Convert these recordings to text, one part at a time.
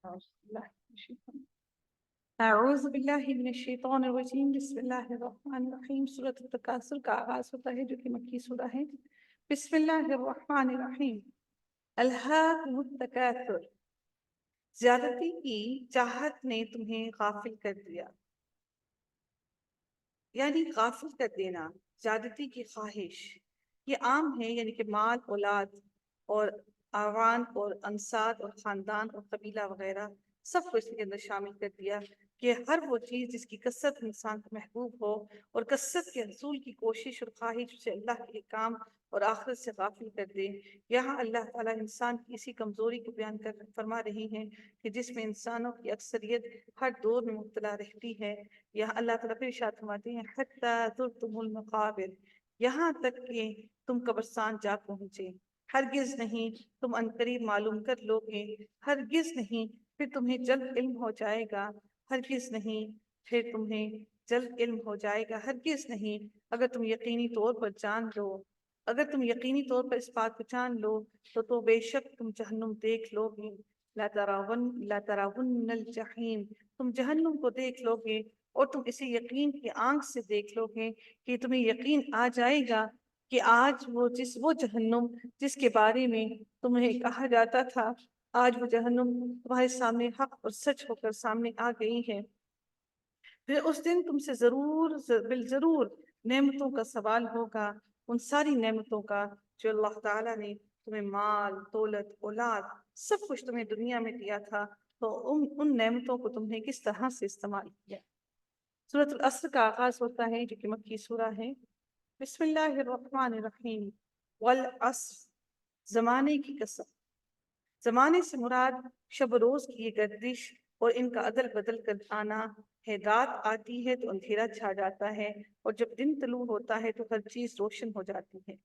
اعوذ باللہ من الشیطان الرجیم بسم اللہ الرحمن الرحیم سورۃ التکاثر کا آغاز ہوتا ہے جو کہ مکی سورہ ہے۔ بسم اللہ الرحمن الرحیم۔ الہاکم التکاثر، زیادتی کی چاہت نے تمہیں غافل کر دیا، یعنی غافل کر دینا، زیادتی کی خواہش یہ عام ہے، یعنی کہ مال، اولاد اور اعوان اور انصار اور خاندان اور قبیلہ وغیرہ سب کو اس کے اندر شامل کر دیا کہ ہر وہ چیز جس کی کثرت انسان کو محبوب ہو اور کثرت کے حصول کی کوشش اور خواہش اسے اللہ کے کام اور آخرت سے غافل کر دے۔ یہاں اللہ تعالیٰ انسان کی اسی کمزوری کو بیان کر فرما رہی ہیں کہ جس میں انسانوں کی اکثریت ہر دور میں مبتلا رہتی ہے۔ یہاں اللہ تعالیٰ پھر ارشاد فرماتے ہیں حتی زرتم المقابر، یہاں تک کہ تم قبرستان جا پہنچے، ہرگز نہیں تم عنقریب معلوم کر لو گے، ہرگز نہیں پھر تمہیں جلد علم ہو جائے گا، ہرگز نہیں پھر تمہیں جلد علم ہو جائے گا، ہرگز نہیں اگر تم یقینی طور پر جان لو، اگر تم یقینی طور پر اس بات کو جان لو تو بے شک تم جہنم دیکھ لو گے۔ لا تراون الجحیم، تم جہنم کو دیکھ لو گے اور تم اسے یقین کی آنکھ سے دیکھ لو گے کہ تمہیں یقین آ جائے گا کہ آج وہ جہنم جس کے بارے میں تمہیں کہا جاتا تھا، آج وہ جہنم تمہارے سامنے حق اور سچ ہو کر سامنے آ گئی ہے۔ پھر اس دن تم سے بالضرور نعمتوں کا سوال ہوگا، ان ساری نعمتوں کا جو اللہ تعالیٰ نے تمہیں مال، دولت، اولاد سب کچھ تمہیں دنیا میں دیا تھا، تو ان نعمتوں کو تم نے کس طرح سے استعمال کیا۔ سورۃ العصر کا آغاز ہوتا ہے جو کہ مکی سورہ ہے۔ بسم اللہ الرحمن الرحیم۔ والعصر، زمانے کی قسم۔ زمانے سے مراد شب و روز کی یہ گردش اور ان کا عدل بدل کر آنا ہے۔ رات آتی ہے تو اندھیرا چھا جاتا ہے اور جب دن طلوع ہوتا ہے تو ہر چیز روشن ہو جاتی ہے۔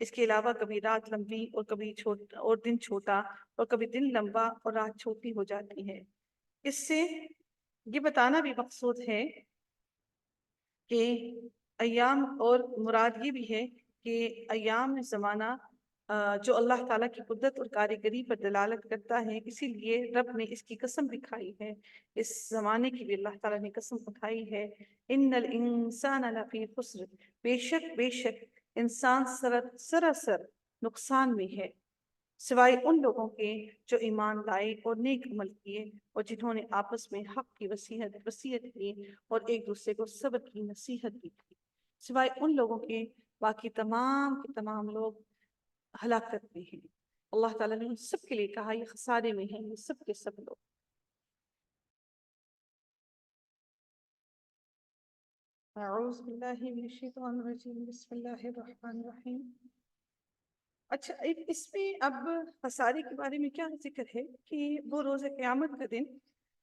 اس کے علاوہ کبھی رات لمبی اور کبھی دن چھوٹا، اور کبھی دن لمبا اور رات چھوٹی ہو جاتی ہے۔ اس سے یہ بتانا بھی مقصود ہے کہ ایام، اور مراد یہ بھی ہے کہ ایام زمانہ جو اللہ تعالیٰ کی قدرت اور کاریگری پر دلالت کرتا ہے، اسی لیے رب نے اس کی قسم بھی کھائی ہے، اس زمانے کی بھی اللہ تعالیٰ نے قسم اٹھائی ہے۔ ان الانسان لفی خسر، بے شک انسان سراسر نقصان میں ہے، سوائے ان لوگوں کے جو ایمان لائے اور نیک عمل کیے اور جنہوں نے آپس میں حق کی وصیت کی اور ایک دوسرے کو صبر کی نصیحت بھی کی، سوائے ان لوگوں کے باقی تمام کے تمام لوگ ہلاکت میں ہیں۔ اللہ تعالیٰ نے ان سب کے لیے کہا یہ خسارے میں ہیں، یہ سب کے سب لوگ۔ اعوذ باللہ من الشیطان الرجیم بسم اللہ الرحمن الرحیم۔ اچھا، اس میں اب خسارے کے بارے میں کیا ذکر ہے کہ وہ روز قیامت کا دن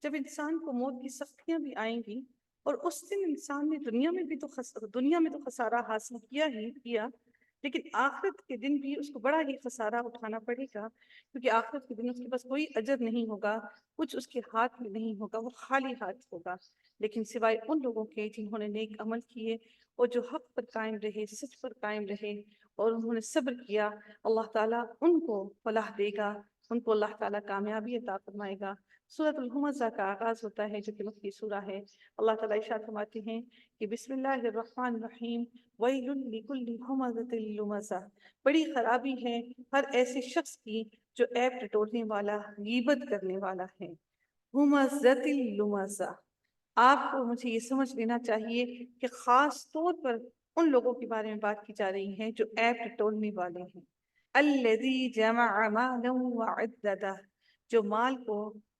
جب انسان کو موت کی سختیاں بھی آئیں گی، اور اس دن انسان نے دنیا میں تو خسارہ حاصل کیا، لیکن آخرت کے دن بھی اس کو بڑا ہی خسارہ اٹھانا پڑے گا، کیونکہ آخرت کے دن اس کے پاس کوئی اجر نہیں ہوگا، کچھ اس کے ہاتھ میں نہیں ہوگا، وہ خالی ہاتھ ہوگا، لیکن سوائے ان لوگوں کے جنہوں نے نیک عمل کیے اور جو حق پر قائم رہے، سچ پر قائم رہے اور انہوں نے صبر کیا، اللہ تعالیٰ ان کو فلاح دے گا، ان کو اللہ تعالیٰ کامیابی عطا فرمائے گا۔ سورۃ الہمزہ کا آغاز ہوتا ہے جو کہ مکی سورہ ہے۔ اللہ تعالیٰ ارشاد فرماتے ہیں کہ بسم اللہ الرحمن الرحیم۔ ویل لکل ہمزۃ لمزہ، بڑی خرابی ہے ہر ایسے شخص کی جو عیب ٹٹولنے والا، غیبت کرنے والا ہے۔ ہمزۃ لمزہ، آپ کو مجھے یہ سمجھ لینا چاہیے کہ خاص طور پر ان لوگوں کے بارے میں بات کی جا رہی ہے جو عیب ٹٹولنے والے ہیں۔ الذی جمع مالا وعددہ، جو مال کو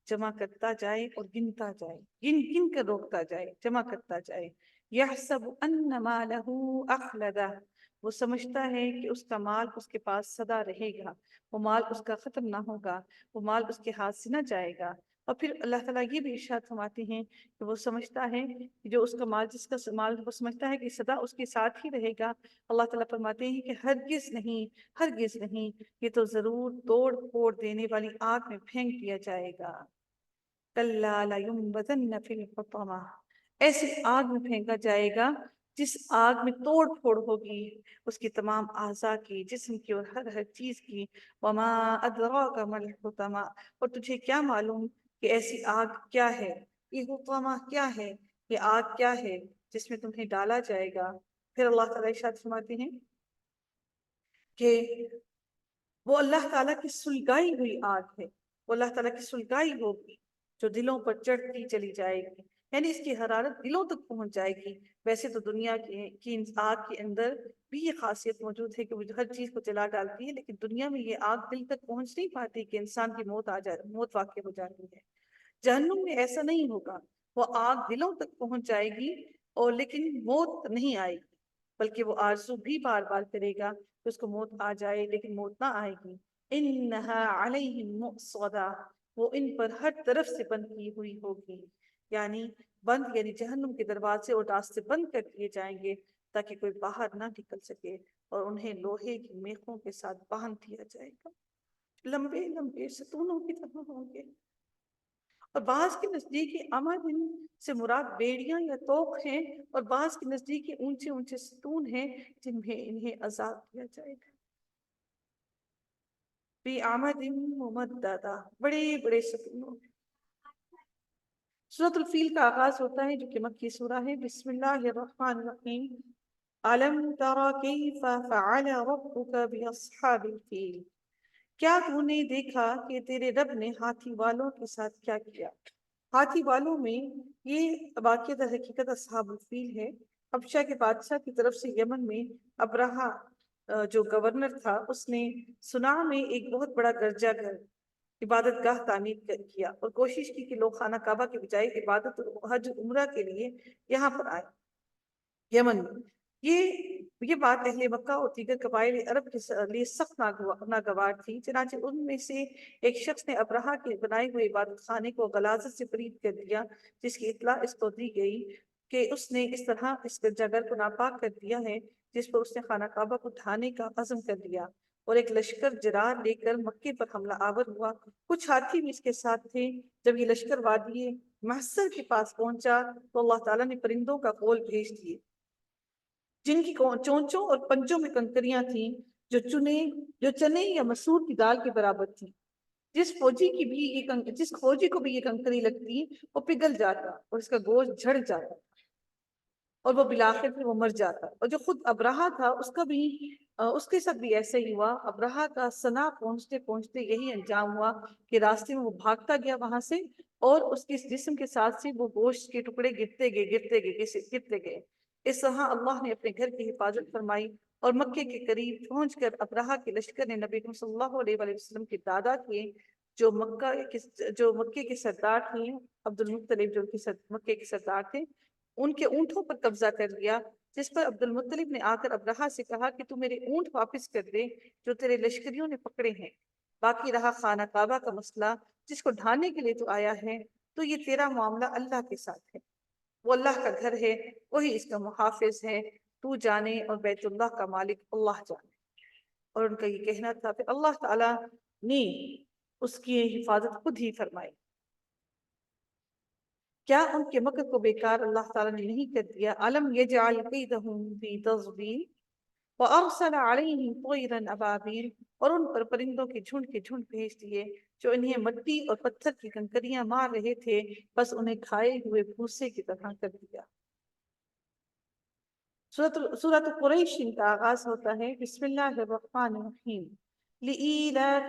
جمع کرتا جائے اور گنتا جائے، گن کر روکتا جائے، جمع کرتا جائے۔ یحسب ان مالہ اخلدہ، وہ سمجھتا ہے کہ اس کا مال اس کے پاس سدا رہے گا، وہ مال اس کا ختم نہ ہوگا، وہ مال اس کے ہاتھ سے نہ جائے گا۔ اور پھر اللہ تعالیٰ یہ بھی ارشاد فرماتے ہیں کہ وہ سمجھتا ہے کہ جو اس کا مال، جس کا مال وہ سمجھتا ہے کہ سدا اس کے ساتھ ہی رہے گا، اللہ تعالیٰ فرماتے ہیں کہ ہرگز نہیں، یہ تو ضرور توڑ پھوڑ دینے والی آگ میں پھینک دیا جائے گا۔ کَلَّا لَيُنبَذَنَّ فِي الْحُطَمَةِ، ایسی آگ میں پھینکا جائے گا جس آگ میں توڑ پھوڑ ہوگی اس کی تمام اعضاء کی، جسم کی اور ہر چیز کی۔ وَمَا أَدْرَاكَ مَا الْحُطَمَةُ، اور تجھے کیا معلوم کہ ایسی آگ کیا ہے، یہ حکامہ کیا ہے، یہ آگ کیا ہے جس میں تمہیں ڈالا جائے گا۔ پھر اللہ تعالیٰ ارشاد فرماتے ہیں کہ وہ اللہ تعالیٰ کی سلگائی ہوئی آگ ہے، وہ اللہ تعالیٰ کی سلگائی ہوگی جو دلوں پر چڑھتی چلی جائے گی، یعنی اس کی حرارت دلوں تک پہنچ جائے گی۔ ویسے تو دنیا کی آگ کے اندر بھی یہ خاصیت موجود ہے کہ وہ ہر چیز کو جلا ڈالتی ہے، لیکن دنیا میں یہ آگ دل تک پہنچ نہیں پاتی کہ انسان کی موت واقع ہو جاتی ہے۔ جہنم میں ایسا نہیں ہوگا، وہ آگ دلوں تک پہنچ جائے گی اور لیکن موت نہیں آئے گی، بلکہ وہ آرزو بھی بار بار کرے گا کہ اس کو موت آ جائے، لیکن موت نہ آئے گی۔ انہا علیہم مؤصدہ، وہ ان پر ہر طرف سے بند کی ہوئی ہوگی، یعنی بند یعنی جہنم کے دروازے اور راستے بند کر دیے جائیں گے تاکہ کوئی باہر نہ نکل سکے، اور انہیں لوہے کی میخوں کے ساتھ باندھ دیا جائے گا، لمبے لمبے ستونوں کی طرح ہوں گے۔ اور بعض کے نزدیک امدن سے مراد بیڑیاں یا توق ہیں، اور بعض کے نزدیک اونچے اونچے ستون ہیں جن میں انہیں عذاب دیا جائے گا۔ فی عمد ممددہ، بڑے بڑے ستونوں۔ سورۃ الفیل کا آغاز ہوتا ہے جو کہ مکی سورہ ہے۔ بسم اللہ الرحمن الرحیم۔ علم تر کیف فعل ربک باصحاب الفیل، کیا تو نے دیکھا کہ تیرے رب نے ہاتھی والوں کے ساتھ کیا کیا؟ ہاتھی والوں میں یہ واقعہ در حقیقت اصحاب الفیل ہے۔ حبشہ کے بادشاہ کی طرف سے یمن میں ابرہہ جو گورنر تھا، اس نے صنعا میں ایک بہت بڑا گرجا گھر عبادت گاہ تعمیر کیا اور کوشش کی کہ لوگ خانہ کعبہ کے بجائے عبادت حج عمرہ کے لیے یہاں پر آئے یمن میں۔ یہ بات اہل مکہ اور دیگر قبائل عرب کے لیے سخت ناگوار تھی، چنانچہ ان میں سے ایک شخص نے ابرہہ کے بنائے ہوئے عبادت خانے کو غلاظت سے برید کر دیا، جس کی اطلاع اس کو دی گئی کہ اس نے اس طرح اس گرجاگھر کو ناپاک کر دیا ہے، جس پر اس نے خانہ کعبہ کو ڈھانے کا عزم کر لیا، اور ایک لشکر جرار لے کر مکے پر حملہ آور ہوا۔ کچھ ہاتھی بھی اس کے ساتھ تھے۔ جب یہ لشکر وادی محصر کے پاس پہنچا تو اللہ تعالیٰ نے پرندوں کا قول بھیج دیے جن کی چونچوں اور پنجوں میں کنکریاں تھیں، جو چنے یا مسور کی دال کے برابر تھیں۔ جس فوجی کو بھی یہ کنکری لگتی وہ پگھل جاتا اور اس کا گوشت جھڑ جاتا اور وہ بالآخر پھر وہ مر جاتا۔ اور جو خود ابرہہ تھا اس کے ساتھ بھی ایسا ہی ہوا۔ ابرہہ کا صنعا پہنچتے پہنچتے یہی انجام ہوا کہ راستے میں وہ بھاگتا گیا وہاں سے، اور اس کے جسم کے ساتھ سے وہ گوشت کے ٹکڑے گرتے گئے۔ اس طرح اللہ نے اپنے گھر کی حفاظت فرمائی، اور مکے کے قریب پہنچ کر ابرہہ کے لشکر نے نبی صلی اللہ علیہ وآلہ وسلم کی دادا کیے جو مکے کے سردار تھے، عبد المطلب جو مکے کے سردار تھے، ان کے اونٹوں پر قبضہ کر لیا، جس پر عبد المطلب نے آ کر ابرہہ سے کہا کہ تو میرے اونٹ واپس کر دے جو تیرے لشکریوں نے پکڑے ہیں۔ باقی رہا خانہ کعبہ کا مسئلہ جس کو ڈھانے کے لیے تو آیا ہے، تو یہ تیرا معاملہ اللہ کے ساتھ ہے، وہ اللہ کا گھر ہے، وہی اس کا محافظ ہے، تو جانے اور بیت اللہ کا مالک اللہ جانے۔ اور ان کا یہ کہنا تھا، پھر اللہ تعالیٰ نے اس کی حفاظت خود ہی فرمائی۔ کیا ان کے مکر کو بیکار اللہ تعالیٰ نے نہیں کر دیا؟ علم یجعل کیدہم فی تضلیل وارسل علیہم طیرا ابابیل، اور ان پر پرندوں کے جھنڈ بھیج دیے جو انہیں مٹی اور پتھر کی کنکریاں مار رہے تھے، بس انہیں کھائے ہوئے بھوسے کی طرح کر دیا۔ سورۃ قریش کا آغاز ہوتا ہے۔ بسم اللہ الرحمن الرحیم۔ لإیلاف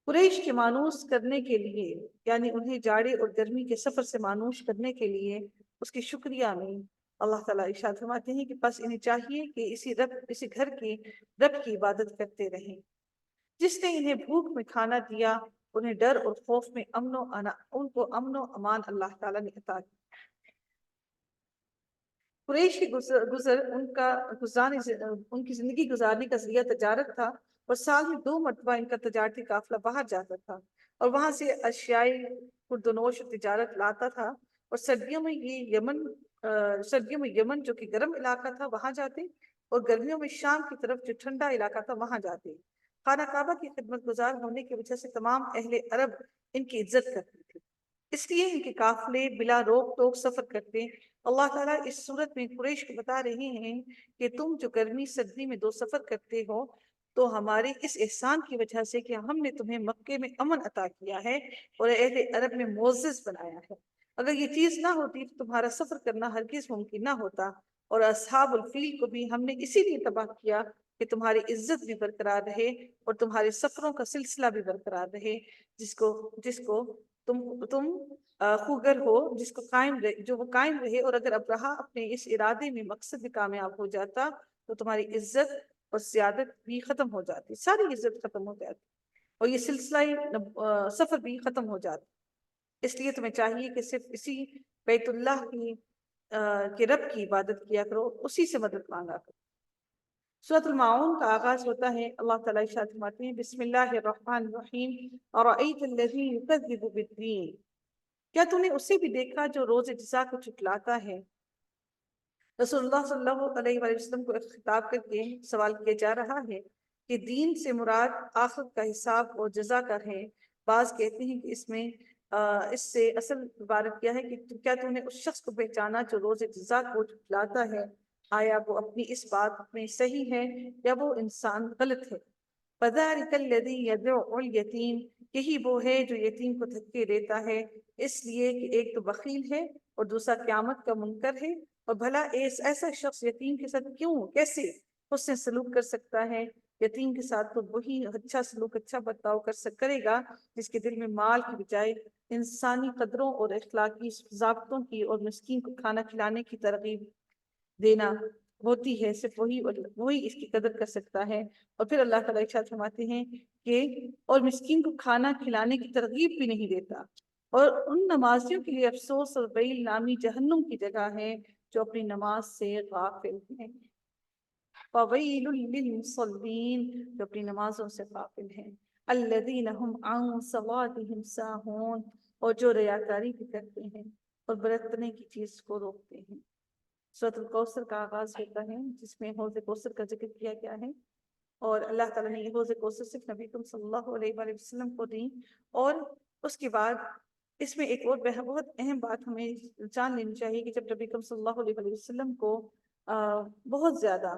قریش کے مانوس کرنے کے لیے، یعنی انہیں جاڑے اور گرمی کے سفر سے مانوس کرنے کے لیے، اس کی شکریہ میں اللہ تعالیٰ ارشاد فرماتے ہیں کہ بس انہیں چاہیے کہ اسی گھر کی رب کی عبادت کرتے رہیں جس نے انہیں بھوک میں کھانا دیا، انہیں ڈر اور خوف میں ان کو امن و امان اللہ تعالیٰ نے عطا کیا۔ قریش کی ان کی زندگی گزارنے کا ذریعہ تجارت تھا، اور سال میں 2 مرتبہ ان کا تجارتی قافلہ باہر جاتا تھا اور وہاں سے اشیاء خوردونوش تجارت لاتا تھا، اور سردیوں میں یمن جو کہ گرم علاقہ تھا وہاں جاتے، اور گرمیوں میں شام کی طرف جو ٹھنڈا علاقہ تھا وہاں جاتے۔ خانہ کعبہ کی خدمت گزار ہونے کی وجہ سے تمام اہل عرب ان کی عزت کرتے تھے، اس لیے ان کے قافلے بلا روک ٹوک سفر کرتے۔ اللہ تعالیٰ اس صورت میں قریش کو بتا رہے ہیں کہ تم جو گرمی سردی میں 2 سفر کرتے ہو، تو ہمارے اس احسان کی وجہ سے کہ ہم نے تمہیں مکے میں امن عطا کیا ہے اور اہل عرب میں معزز بنایا ہے. اگر یہ چیز نہ ہوتی تو تمہارا سفر کرنا ہرگز ممکن نہ ہوتا. اور اصحاب الفیل کو بھی ہم نے اسی لیے تباہ کیا کہ تمہاری عزت بھی برقرار رہے اور تمہارے سفروں کا سلسلہ بھی برقرار رہے، جس کو تم خوگر ہو، جس کو قائم رہے، جو وہ قائم رہے. اور اگر ابرہہ اپنے اس ارادے میں مقصد میں کامیاب ہو جاتا تو تمہاری عزت اور سیادت بھی ختم ہو جاتی، ساری عزت ختم ہو جاتی اور یہ سلسلہ سفر بھی ختم ہو جاتا. اس لیے تمہیں چاہیے کہ صرف اسی بیت اللہ کے رب کی عبادت کیا کرو، اسی سے مدد مانگا کرو. سورۃ الماعون کا آغاز ہوتا ہے، اللہ تعالیٰ ارشاد فرماتے ہیں بسم اللہ الرحمن الرحیم ارأیت الذی یکذب بالدین، کیا تو نے اسے بھی دیکھا جو روز جزا کو جھٹلاتا ہے. رسول اللہ صلی اللہ علیہ وآلہ وسلم کو خطاب کر کے سوال کیا جا رہا ہے کہ دین سے مراد آخرت کا حساب اور جزا کا ہے. بعض کہتے ہیں کہ اس سے اصل عبارت کیا ہے کہ کیا تو نے اس شخص کو پہچانا جو روز جزا کو جھٹلاتا ہے، آیا وہ اپنی اس بات میں صحیح ہے یا وہ انسان غلط ہے. فَذَلِكَ الَّذِي يَدُعُّ الْيَتِيمَ، یہی وہ ہے جو یتیم کو دھکے دیتا ہے، اس لیے کہ ایک تو بخیل ہے اور دوسرا قیامت کا منکر ہے. اور بھلا ایسا شخص یتیم کے ساتھ کیسے حسن سلوک کر سکتا ہے؟ یتیم کے ساتھ تو وہی اچھا سلوک، اچھا برتاؤ کرے گا جس کے دل میں مال کی بجائے انسانی قدروں اور اخلاقی ضابطوں کی اور مسکین کو کھانا کھلانے کی ترغیب دینا ہوتی ہے. صرف وہی اس کی قدر کر سکتا ہے. اور پھر اللہ تعالیٰ ارشاد فرماتے ہیں کہ اور مسکین کو کھانا کھلانے کی ترغیب بھی نہیں دیتا. اور ان نمازیوں کے لیے افسوس اور ویل نامی جہنم کی جگہ ہے جو اپنی نماز سے غافل ہیں. فویل للمصلین، جو اپنی نمازوں سے غافل ہیں. الذین هم عن صلاتهم ساہون، اور جو ریاکاری بھی کرتے ہیں اور برتنے کی چیز کو روکتے ہیں. سورۃ الکوثر کا آغاز ہوتا ہے جس میں حوض کوثر کا ذکر کیا گیا ہے. اور اللہ تعالیٰ نے یہ حوض کوثر صرف نبی کریم صلی اللہ علیہ وآلہ وسلم کو دی. اور اس کے بعد اس میں ایک اور بہت اہم بات ہمیں جان لینی چاہیے کہ جب نبی کریم صلی اللہ علیہ وآلہ وسلم کو بہت زیادہ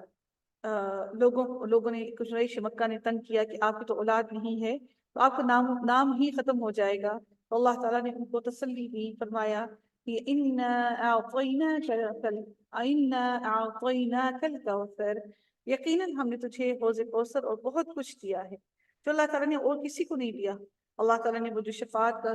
لوگوں نے، قریش مکہ نے تنگ کیا کہ آپ کی تو اولاد نہیں ہے تو آپ کا نام ہی ختم ہو جائے گا، تو اللہ تعالیٰ نے ان کو تسلی دی، فرمایا کہ اِنَّا أَعْطَيْنَاكَ الْكَوْثَرَ، یقیناً ہم نے تجھے حوض کوثر اور بہت کچھ دیا ہے جو اللہ تعالیٰ نے اور کسی کو نہیں دیا. اللہ تعالیٰ نے وہ جو شفاعت کا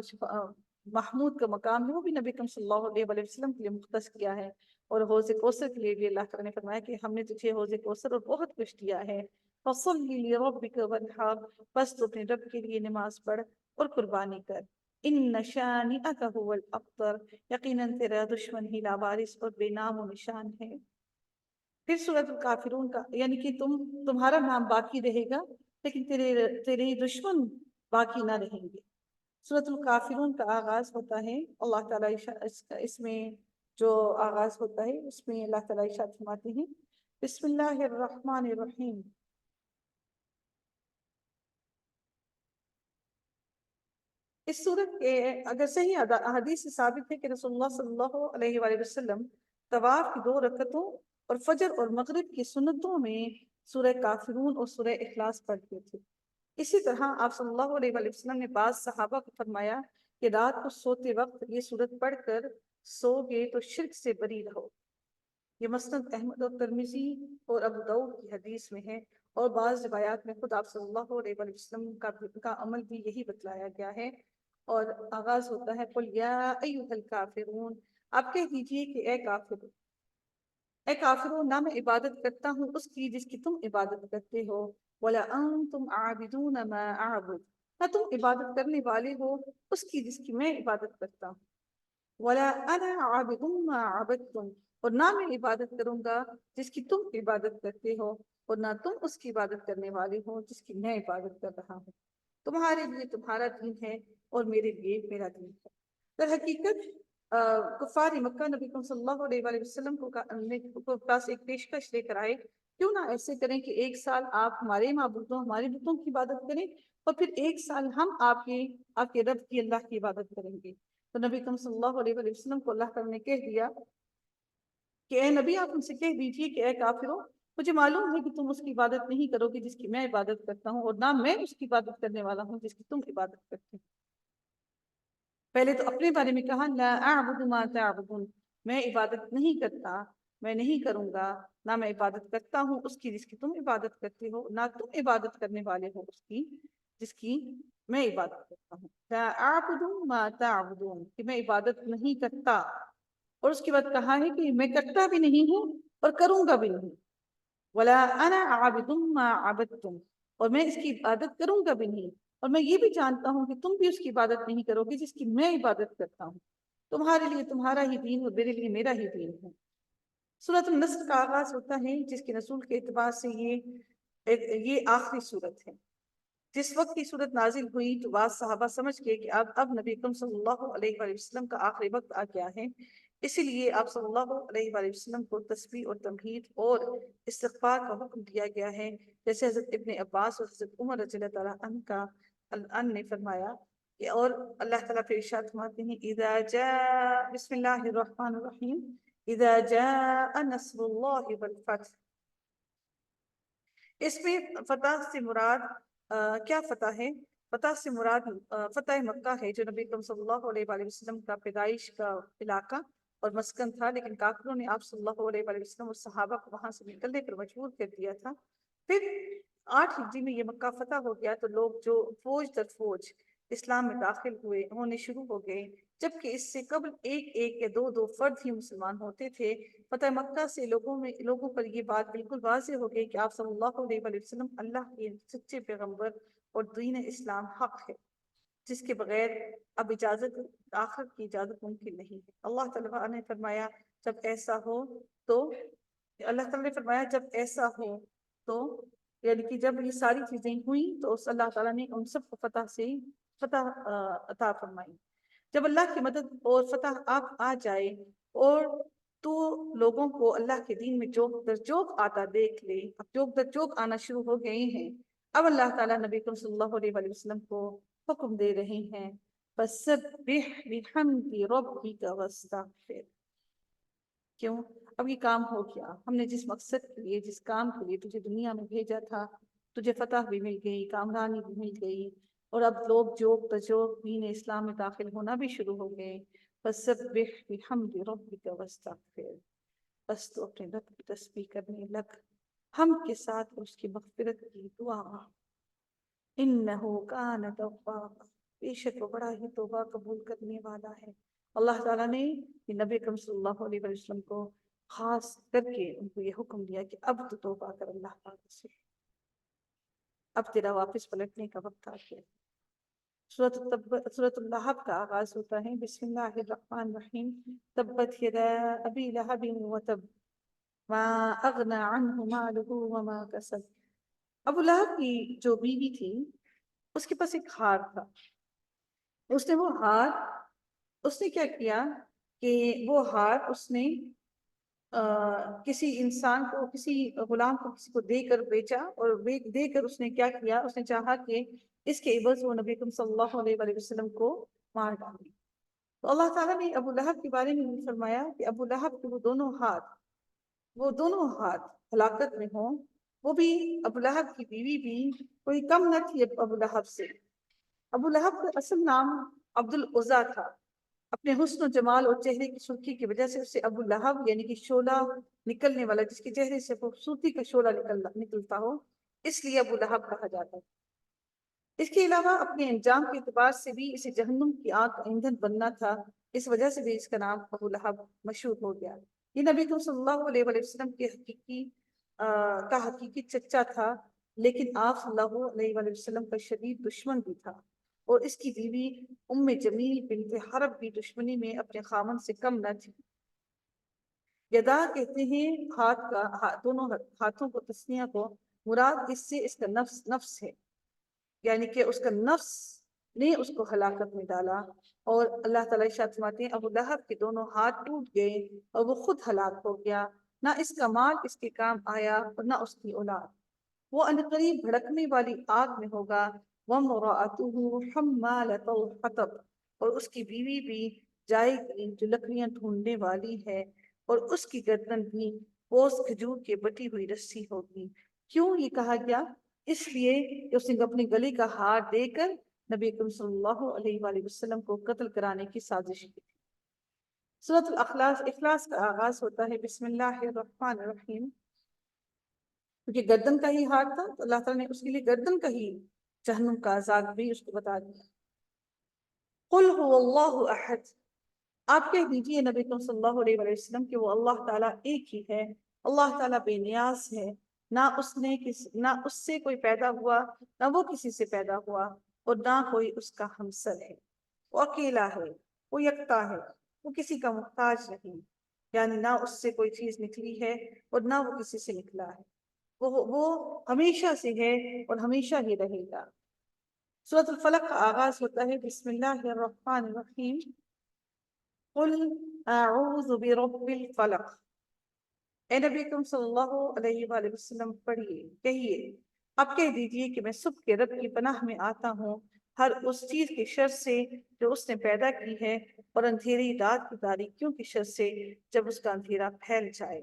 محمود کا مقام ہے وہ بھی نبی کریم صلی اللہ علیہ وآلہ وسلم کے لیے مختص کیا ہے. اور حوض کوثر کے لیے بھی اللہ تعالیٰ نے فرمایا کہ ہم نے تجھے حوض کوثر اور بہت کچھ دیا ہے. فَصَلِّ لِرَبِّكَ وَانْحَرْ، بس تو اپنے رب کے لیے نماز پڑھ اور قربانی کر. إِنَّ شَانِئَكَ هُوَ الْأَبْتَرُ، یقیناً تیرا دشمن ہی لاوارث اور بے نام و نشان ہے. پھر سورۃ الکافرون کا، یعنی کہ تمہارا نام باقی رہے گا لیکن تیرے دشمن باقی نہ رہیں گے. سورۃ الکافرون کا آغاز ہوتا ہے، اللہ تعالیٰ اس میں جو آغاز ہوتا ہے اس میں اللہ تعالیٰ ارشاد فرماتے ہیں بسم اللہ الرحمن الرحیم. اس صورت کے اگر صحیح احادیث سے ثابت ہے کہ رسول اللہ صلی اللہ علیہ وآلہ وسلم طواف کی 2 رکعتوں اور فجر اور مغرب کی سنتوں میں سورہ کافرون اور سورہ اخلاص پڑھتے تھے. اسی طرح آپ صلی اللہ علیہ وآلہ وسلم نے بعض صحابہ کو فرمایا کہ رات کو سوتے وقت یہ سورت پڑھ کر سو گے تو شرک سے بری رہو. یہ مسند احمد اور ترمذی اور ابو داؤد کی حدیث میں ہے. اور بعض روایات میں خود آپ صلی اللہ علیہ وآلہ وسلم کا عمل بھی یہی بتلایا گیا ہے. اور آغاز ہوتا ہے قُلْ يَا أَيُّهَا الْكَافِرُونَ، آپ کہہ دیجئے کہ اے کافرون، نہ میں عبادت کرتا ہوں اس کی جس کی تم عبادت کرتے ہو، وَلَا أَنْتُمْ عَابِدُونَ مَا أَعْبُدُ، نہ تم عبادت کرنے والے ہو اس کی جس کی میں عبادت کرتا ہوں، وَلَا أَنَا عَابِدٌ مَا عَبَدْتُمْ، اور نہ میں عبادت کروں گا جس کی تم عبادت کرتے ہو، اور نہ تم اس کی عبادت کرنے والے ہو جس کی میں عبادت کر رہا ہوں. تمہارے لیے تمہارا دین ہے اور میرے لیے میرا دین ہے. در حقیقت کفار مکہ نبی صلی اللہ علیہ وآلہ وسلم کو پاس ایک پیشکش لے کر آئے، کیوں نہ ایسے کریں کہ 1 سال آپ ہمارے معبودوں، ہمارے بتوں کی عبادت کریں اور پھر 1 سال ہم آپ کے رب کی، اللہ کی عبادت کریں گے. تو نبی صلی اللہ علیہ وآلہ وسلم کو اللہ تعالیٰ نے کہہ دیا کہ اے نبی، آپ ان سے کہہ دیجئے کہ اے کافروں، مجھے معلوم ہے کہ تم اس کی عبادت نہیں کرو گے جس کی میں عبادت کرتا ہوں، اور نہ میں اس کی عبادت کرنے والا ہوں جس کی تم عبادت کرتے ہو۔ پہلے تو اپنے بارے میں کہا لا اعبد ما تعبدون، میں عبادت نہیں کرتا، میں نہیں کروں گا، نہ میں عبادت کرتا ہوں اس کی جس کی تم عبادت کرتے ہو، نہ تم عبادت کرنے والے ہو اس کی جس کی میں عبادت کرتا ہوں۔ لا اعبد ما تعبدون، کہ میں عبادت نہیں کرتا، اور اس کے بعد کہا ہے کہ میں کرتا بھی نہیں ہوں اور کروں گا بھی نہیں۔ ولا انا عابد ما عبدتم، اور میں اس کی عبادت کروں گا بھی نہیں، اور میں یہ بھی جانتا ہوں کہ تم بھی اس کی عبادت نہیں کرو گے جس کی میں عبادت کرتا ہوں، تمہارے لیے تمہارا ہی دین اور میرے لیے میرا ہی دین ہے۔ سورۃ النصر کا آغاز ہوتا ہے جس کے نزول کے اعتبار سے یہ آخری سورت ہے۔ جس وقت کی صورت نازل ہوئی تو بعض صحابہ سمجھ گئے کہ اب نبی اکرم صلی اللہ علیہ وآلہ وسلم کا آخری وقت آ گیا ہے، اسی لیے آپ صلی اللہ علیہ وآلہ وسلم کو تسبیح اور تمہید اور استغفار کا حکم دیا گیا ہے، جیسے حضرت ابن عباس اور حضرت عمر رضی اللہ تعالیٰ عنہ نے فرمایا کہ، اور اللہ تعالیٰ پھر ارشاد فرماتے ہیں اذا جاء بسم اللہ الرحمن الرحیم اذا جاء نصر اللہ والفتح۔ اس میں فتح سے مراد کیا فتح ہے؟ فتح سے مراد فتح مکہ ہے، جو نبی اکرم صلی اللہ علیہ وآلہ وسلم کا پیدائش کا علاقہ اور مسکن تھا، لیکن کافروں نے آپ صلی اللہ علیہ وآلہ وسلم اور صحابہ کو وہاں سے نکلنے پر مجبور کر دیا تھا۔ پھر 8 ہجری میں یہ مکہ فتح ہو گیا تو لوگ جو فوج در فوج اسلام میں داخل ہونے شروع ہو گئے، جبکہ اس سے قبل ایک یا دو فرد ہی مسلمان ہوتے تھے۔ فتح مکہ سے لوگوں پر یہ بات بالکل واضح ہو گئی کہ آپ صلی اللہ علیہ وآلہ وسلم اللہ کے سچے پیغمبر اور دین اسلام حق ہے، جس کے بغیر اب آخرت کی اجازت ممکن نہیں ہے۔ اللہ تعالیٰ نے فرمایا جب ایسا ہو تو یعنی کہ جب یہ ساری چیزیں ہوئیں تو اللہ تعالیٰ نے ان سب کو فتح عطا فرمائی۔ جب اللہ کی مدد اور فتح آ جائے اور تو لوگوں کو اللہ کے دین میں جوک در جوک آتا دیکھ لے، اب جوک در جوک آنا شروع ہو گئے ہیں، اب اللہ تعالیٰ نبی اکرم صلی اللہ علیہ وآلہ وسلم کو حکم دے رہے ہیں فَسَبِّحْ بِحَمْدِ رَبِّكَ وَاسْتَغْفِرْ۔ کیوں؟ اب یہ کام ہو گیا، ہم نے جس مقصد کے لیے جس کام کے لیے تجھے دنیا میں بھیجا تھا، تجھے فتح بھی مل گئی، کامرانی بھی مل گئی، اور اب لوگ جوک تجوک دین اسلام میں داخل ہونا بھی شروع ہو گئے۔ فَسَبِّحْ بِحَمْدِ رَبِّكَ وَاسْتَغْفِرْ، بس تو اپنے رب کی تسبیح کرنے لگ، ہم کے ساتھ اس کی مغفرت کی دعا، إِنَّهُ كَانَ تَوَّابًا، بے شک وہ بڑا ہی توبہ قبول کرنے والا ہے۔ اللہ تعالیٰ نے نبی اکرم صلی اللہ علیہ وسلم کو خاص کر کے ان کو یہ حکم دیا کہ اب تو توبہ کر اللہ تعالیٰ سے، اب تیرا واپس پلٹنے کا وقت آ گیا۔ سورۃ اللہب کا آغاز ہوتا ہے بسم اللہ الرحمن الرحیم تبت یدا ابی لہب وتب ما اغنى عنہ مالہ وما کسب۔ ابو لہب کی جو بیوی تھی اس کے پاس ایک ہار تھا، اس نے کیا کیا کہ وہ ہار اس نے کسی انسان کو، کسی غلام کو کسی کو دے کر بیچا، اور دے کر اس نے کیا کیا، اس نے چاہا کہ اس کے عوض وہ نبی اکرم صلی اللہ علیہ وآلہ وسلم کو مار ڈالے۔ تو اللہ تعالیٰ نے ابو لہب کے بارے میں فرمایا کہ ابو لہب کے وہ دونوں ہاتھ ہلاکت میں ہوں، وہ بھی ابو لہب کی بیوی بھی کوئی کم نہ تھی ابو لہب سے۔ ابو لہب کا اصل نام عبد العزیٰ تھا، اپنے حسن و جمال اور چہرے کی سرخی کی وجہ سے اسے ابو لہب یعنی کہ شعلہ نکلنے والا، جس کے چہرے سے خوبصورتی کا شعلہ نکلتا ہو، اس لیے ابو لہب کہا جاتا ہے۔ اس کے علاوہ اپنے انجام کے اعتبار سے بھی اسے جہنم کی آگ کا ایندھن بننا تھا، اس وجہ سے بھی اس کا نام ابو لہب مشہور ہو گیا۔ یہ نبی صلی اللہ علیہ وآلہ وسلم کے حقیقی چچا تھا، لیکن آپ صلی اللہ علیہ وآلہ وسلم کا شدید دشمن بھی تھا، اور اس کی بیوی ام جمیل بنت حرب بھی دشمنی میں اپنے خامن سے کم نہ تھی۔ یدا کہتے ہیں دونوں ہاتھوں کو، تسنیہ کو، مراد اس سے اس کا نفس ہے، یعنی کہ اس کا نفس نے اس کو ہلاکت میں ڈالا، اور اللہ تعالیٰ ارشاد فرماتے ہیں ابو لہب کے دونوں ہاتھ ٹوٹ گئے اور وہ خود ہلاک ہو گیا، نہ اس کا مال اس کے کام آیا اور نہ اس کی اولاد، وہ عنقریب بھڑکنے والی آگ میں ہوگا۔ وَامْرَأَتُهُ حَمَّالَةَ الْحَطَبِ، اور اس کی بیوی بھی جائے گی جو لکڑیاں ڈھونڈنے والی ہے، اور اس کی گردن بھی وہ اس کھجور کی بٹی ہوئی رسی ہوگی۔ کیوں یہ کہا گیا؟ اس لیے کہ اس نے اپنے گلے کا ہار دے کر نبی اکرم صلی اللہ علیہ وآلہ وسلم کو قتل کرانے کی سازش کی تھی۔ سورۃ الاخلاص، اخلاص کا آغاز ہوتا ہے بسم اللہ الرحمن الرحیم، کیونکہ گردن کا ہی ہار تھا تو اللہ تعالیٰ نے اس کے لیے گردن کا ہی جہنم کا عذاب بھی اس کو بتا دیا۔ قل هو اللہ احد، آپ کہہ دیجئے نبی کریم صلی اللہ علیہ وآلہ وسلم کہ وہ اللہ تعالیٰ ایک ہی ہے، اللہ تعالیٰ بے نیاز ہے، نہ اس سے کوئی پیدا ہوا، نہ وہ کسی سے پیدا ہوا، اور نہ کوئی اس کا ہمسر ہے، وہ اکیلا ہے، وہ یکتا ہے، وہ کسی کا محتاج نہیں، یعنی نہ اس سے کوئی چیز نکلی ہے اور نہ وہ کسی سے نکلا ہے، وہ ہمیشہ سے ہے اور ہمیشہ ہی رہے گا۔ سورۃ الفلق کا آغاز ہوتا ہے بسم اللہ الرحمن الرحیم، قل اعوذ برب الفلق، اے نبی اکرم صلی اللہ علیہ وآلہ وسلم پڑھیے، کہیے، اب کہہ دیجئے کہ میں صبح کے رب کی پناہ میں آتا ہوں ہر اس چیز کے شر سے جو اس نے پیدا کی ہے، اور اندھیری رات کی تاریکیوں کے شر سے جب اس کا اندھیرا پھیل جائے،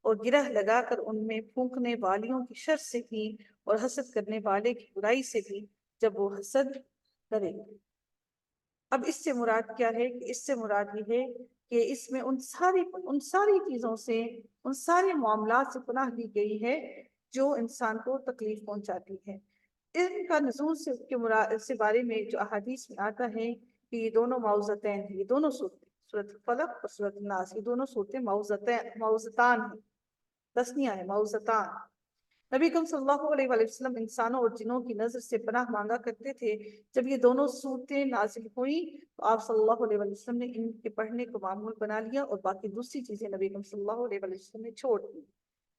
اور گرہ لگا کر ان میں پھونکنے والیوں کی شر سے بھی، اور حسد کرنے والے کی برائی سے بھی جب وہ حسد کرے۔ اب اس سے مراد کیا ہے؟ کہ اس سے مراد یہ ہے کہ اس میں ان ساری چیزوں سے، ان سارے معاملات سے پناہ لی گئی ہے جو انسان کو تکلیف پہنچاتی ہے۔ ان کا نزول سے بارے میں جو احادیث میں آتا ہے کہ یہ دونوں معوذتین ہیں، یہ دونوں صورتیں، سورۃ الفلق اور سورۃ الناس، یہ دونوں صورتیں معوذتان ہیں، تسنیہ ہے، معوذتان۔ نبی اکرم صلی اللہ علیہ وآلہ وسلم انسانوں اور جنوں کی نظر سے پناہ مانگا کرتے تھے۔ جب یہ دونوں صورتیں نازل ہوئیں تو آپ صلی اللہ علیہ وآلہ وسلم نے ان کے پڑھنے کو معمول بنا لیا، اور باقی دوسری چیزیں نبی اکرم صلی اللہ علیہ وآلہ وسلم نے چھوڑ دی۔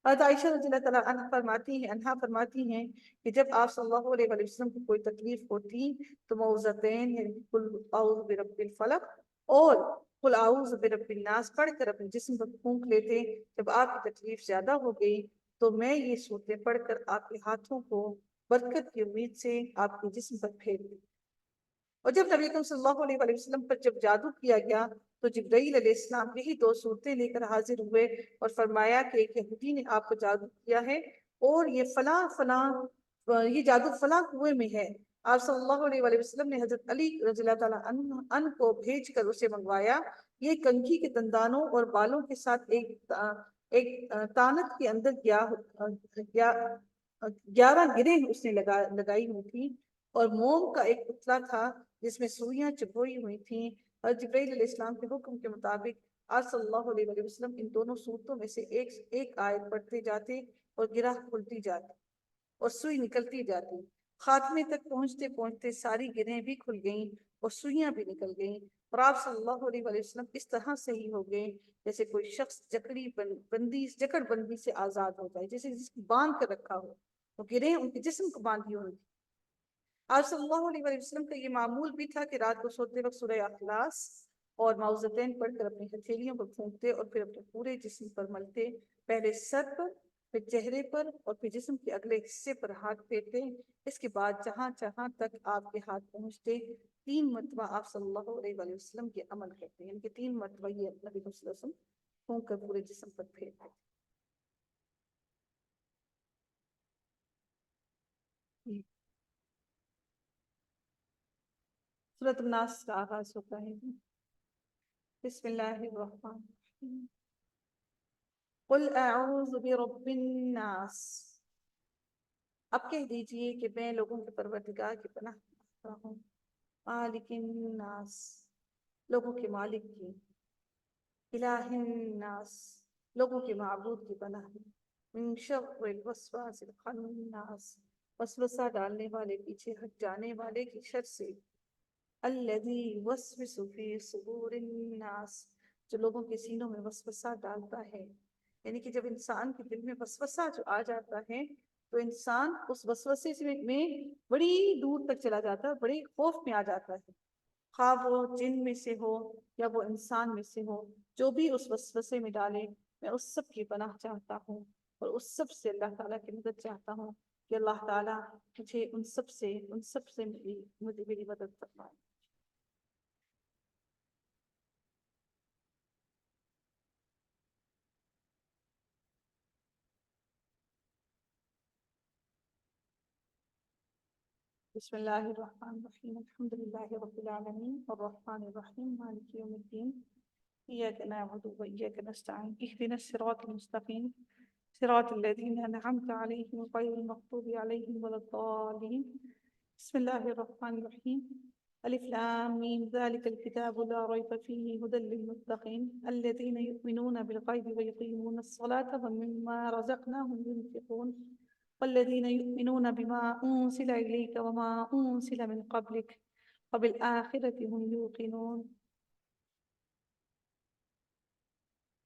حضرت عائشہ رضی اللہ تعالیٰ عنہا فرماتی ہیں کہ جب آپ صلی اللہ علیہ وآلہ وسلم کو کوئی تکلیف ہوتی تو معوذتین یعنی قل اعوذ برب الفلق اور قل اعوذ برب الناس پڑھ کر اپنے جسم پر پھونک لیتے۔ جب آپ کی تکلیف زیادہ ہو گئی تو میں یہ صورتیں پڑھ کر آپ کے ہاتھوں کو برکت کی امید سے آپ کے جسم پر پھیر دی۔ اور جب نبی اکرم صلی اللہ علیہ وآلہ وسلم پر جب جادو کیا گیا تو جبرائیل علیہ السلام یہی دو صورتیں لے کر حاضر ہوئے اور فرمایا کہ ایک یہودی نے آپ کو جادو کیا ہے، اور یہ فلاں فلاں یہ جادو فلاں کنویں میں ہے۔ آپ صلی اللہ علیہ وآلہ وسلم نے حضرت علی رضی اللہ تعالیٰ عنہ کو بھیج کر اسے منگوایا۔ یہ کنگھی کے دندانوں اور بالوں کے ساتھ ایک تانت کے اندر 11 گرہیں اس نے لگائی ہوئی تھی، اور موم کا ایک پتلا تھا جس میں سوئیاں چبوئی ہوئی تھیں، اور جبرائیل علیہ السلام کے حکم کے مطابق آپ صلی اللہ علیہ وآلہ وسلم ان دونوں صورتوں میں سے ایک آیت پڑھتے جاتے اور گرہ کھلتی جاتی اور سوئی نکلتی جاتی۔ خاتمے تک پہنچتے پہنچتے ساری گرہیں بھی کھل گئیں اور سوئیاں بھی نکل گئیں، اور آپ صلی اللہ علیہ وآلہ وسلم اس طرح صحیح ہو گئے جیسے کوئی شخص جکڑ بندی سے آزاد ہو جائے، جیسے جس کو باندھ کر رکھا ہو، وہ گرہیں ان کے جسم کو باندھی ہوئی۔ آپ صلی اللہ علیہ وآلہ وسلم کا یہ معمول بھی تھا کہ رات کو سوتے وقت سورہ اخلاص اور معوذتین پڑھ کر اپنی ہتھیلیوں پر پھونکتے اور پھر اپنے پورے جسم پر ملتے، پہلے سر پر، پھر چہرے پر، اور پھر جسم کے اگلے حصے پر ہاتھ پھیرتے۔ اس کے بعد جہاں جہاں تک آپ کے ہاتھ پہنچتے 3 مرتبہ آپ صلی اللہ علیہ وآلہ وسلم کے عمل کرتے، یعنی کہ 3 مرتبہ یہ نبی صلی اللہ علیہ وسلم پھونک کر پورے جسم پر پھیرتے۔ سورۃ الناس کا آغاز ہوتا ہے بسم اللہ الرحمن الرحیم، قل اعوذ برب الناس، اب کہہ دیجئے کہ میں لوگوں کے پروردگار کی پناہ مانگتا ہوں، مالک الناس، لوگوں کے مالک کی، الہ الناس، لوگوں کے معبود کی پناہ میں، من شر الوسواس الخناس، وسوسہ ڈالنے والے، پیچھے ہٹ جانے والے کی شر سے، الذی یوسوس فی صدور الناس، جو لوگوں کے سینوں میں وسوسہ ڈالتا ہے۔ یعنی کہ جب انسان کے دل میں وسوسہ جو آ جاتا ہے تو انسان اس وسوسے میں بڑی دور تک چلا جاتا ہے، بڑے خوف میں آ جاتا ہے، خواہ وہ جن میں سے ہو یا وہ انسان میں سے ہو، جو بھی اس وسوسے میں ڈالے، میں اس سب کی پناہ چاہتا ہوں، اور اس سب سے اللہ تعالیٰ کی مدد چاہتا ہوں کہ اللہ تعالیٰ مجھے ان سب سے میری مدد فرمائے۔ بسم الله الرحمن الرحيم الحمد لله رب العالمين الرحمن الرحيم مالك يوم الدين إياك نعبد وإياك نستعين اهدنا الصراط المستقيم صراط الذين أنعمت عليهم غير المغضوب عليهم ولا الضالين بسم الله الرحمن الرحيم ألف لام ميم ذلك الكتاب لا ريب فيه هدى للمتقين الذين يؤمنون بالغيب ويقيمون الصلاة ومما رزقناهم ينفقون والذين يؤمنون بما أنزل إليك وما أنزل من قبلك وبالآخرة هم يوقنون